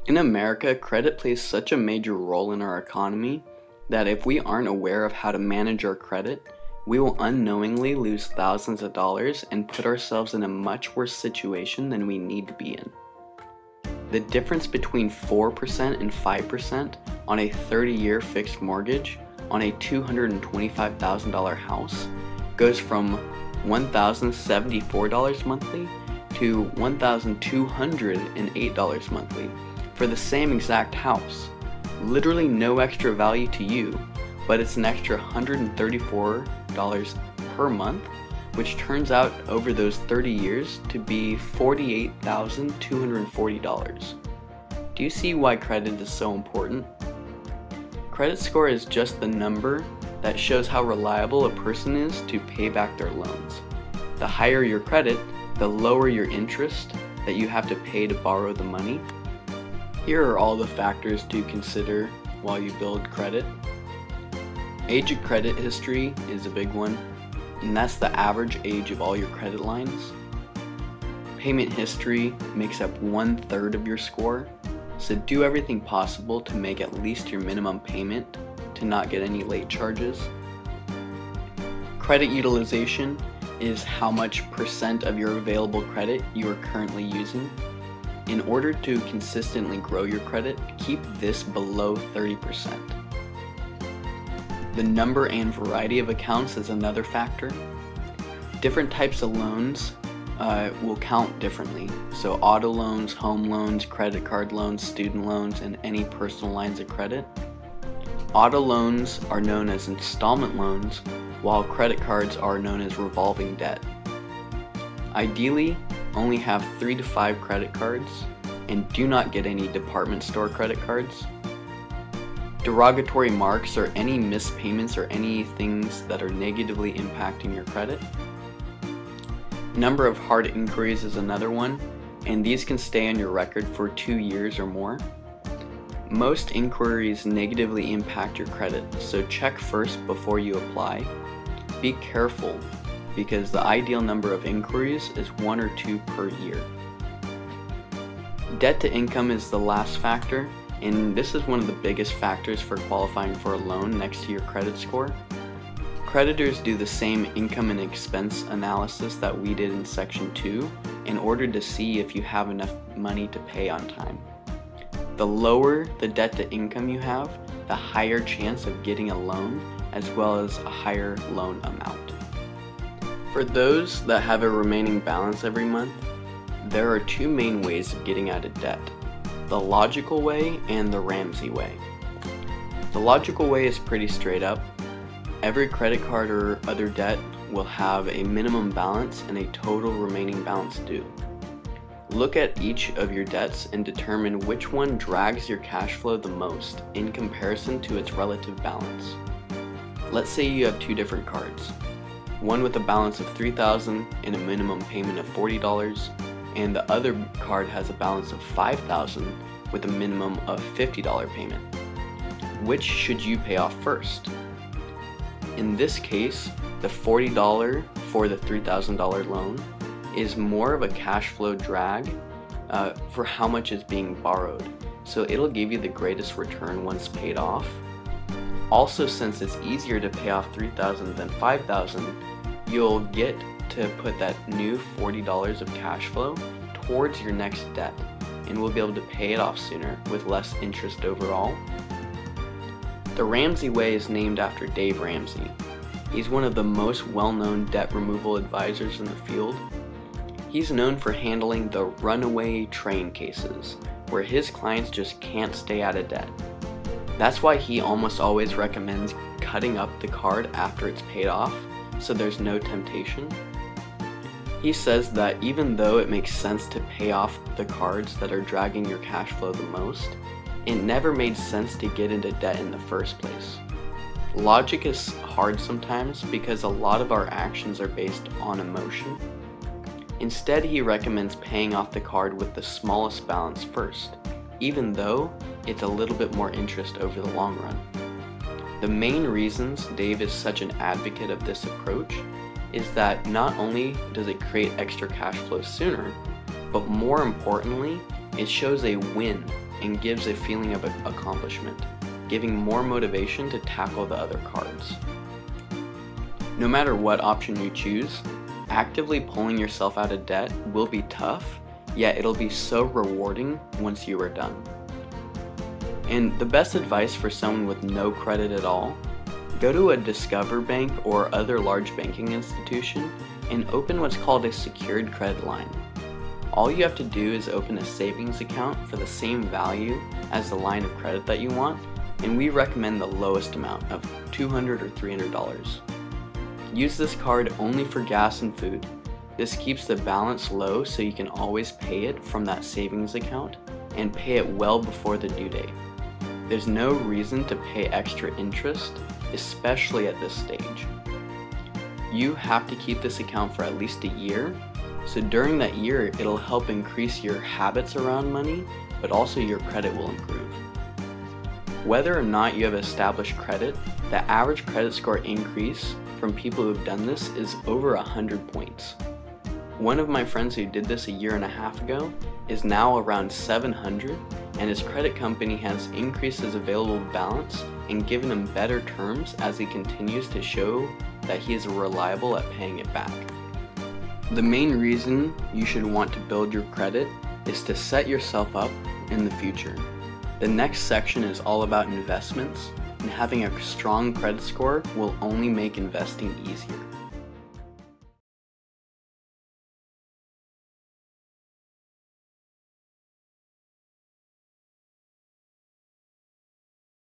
In America, credit plays such a major role in our economy that if we aren't aware of how to manage our credit, we will unknowingly lose thousands of dollars and put ourselves in a much worse situation than we need to be in. The difference between 4% and 5% on a 30-year fixed mortgage on a $225,000 house goes from $1,074 monthly to $1,208 monthly for the same exact house. Literally no extra value to you, but it's an extra $134 per month, which turns out over those 30 years to be $48,240. Do you see why credit is so important? Credit score is just the number that shows how reliable a person is to pay back their loans. The higher your credit, the lower your interest that you have to pay to borrow the money. Here are all the factors to consider while you build credit. Age of credit history is a big one, and that's the average age of all your credit lines. Payment history makes up 1/3 of your score, so do everything possible to make at least your minimum payment to not get any late charges. Credit utilization is how much percent of your available credit you are currently using. In order to consistently grow your credit, keep this below 30%. The number and variety of accounts is another factor. Different types of loans will count differently. So auto loans, home loans, credit card loans, student loans, and any personal lines of credit. Auto loans are known as installment loans, while credit cards are known as revolving debt. Ideally, only have 3 to 5 credit cards, and do not get any department store credit cards. Derogatory marks or any missed payments or any things that are negatively impacting your credit. Number of hard inquiries is another one, and these can stay on your record for 2 years or more. Most inquiries negatively impact your credit, so check first before you apply. Be careful, because the ideal number of inquiries is 1 or 2 per year. Debt to income is the last factor, and this is one of the biggest factors for qualifying for a loan next to your credit score. Creditors do the same income and expense analysis that we did in section 2 in order to see if you have enough money to pay on time. The lower the debt to income you have, the higher chance of getting a loan, as well as a higher loan amount. For those that have a remaining balance every month, there are 2 main ways of getting out of debt: the logical way and the Ramsey way. The logical way is pretty straight up. Every credit card or other debt will have a minimum balance and a total remaining balance due. Look at each of your debts and determine which one drags your cash flow the most in comparison to its relative balance. Let's say you have 2 different cards, one with a balance of $3,000 and a minimum payment of $40, and the other card has a balance of $5,000 with a minimum of $50 payment. Which should you pay off first? In this case, the $40 for the $3,000 loan is more of a cash flow drag for how much is being borrowed, so it'll give you the greatest return once paid off. Also, since it's easier to pay off $3,000 than $5,000, you'll get to put that new $40 of cash flow towards your next debt, and will be able to pay it off sooner with less interest overall. The Ramsey Way is named after Dave Ramsey. He's one of the most well-known debt removal advisors in the field. He's known for handling the runaway train cases, where his clients just can't stay out of debt. That's why he almost always recommends cutting up the card after it's paid off, so there's no temptation. He says that even though it makes sense to pay off the cards that are dragging your cash flow the most, it never made sense to get into debt in the first place. Logic is hard sometimes because a lot of our actions are based on emotion. Instead, he recommends paying off the card with the smallest balance first, even though it's a little bit more interest over the long run. The main reasons Dave is such an advocate of this approach is that not only does it create extra cash flow sooner, but more importantly, it shows a win and gives a feeling of accomplishment, giving more motivation to tackle the other cards. No matter what option you choose, actively pulling yourself out of debt will be tough, yet it'll be so rewarding once you are done. And the best advice for someone with no credit at all: go to a Discover Bank or other large banking institution and open what's called a secured credit line. All you have to do is open a savings account for the same value as the line of credit that you want, and we recommend the lowest amount of $200 or $300. Use this card only for gas and food. This keeps the balance low so you can always pay it from that savings account and pay it well before the due date. There's no reason to pay extra interest, especially at this stage. You have to keep this account for at least a year, so during that year it'll help increase your habits around money, but also your credit will improve. Whether or not you have established credit, the average credit score increase from people who've done this is over 100 points. One of my friends who did this a year and a half ago is now around 700, and his credit company has increased his available balance and given him better terms as he continues to show that he is reliable at paying it back. The main reason you should want to build your credit is to set yourself up in the future. The next section is all about investments, and having a strong credit score will only make investing easier.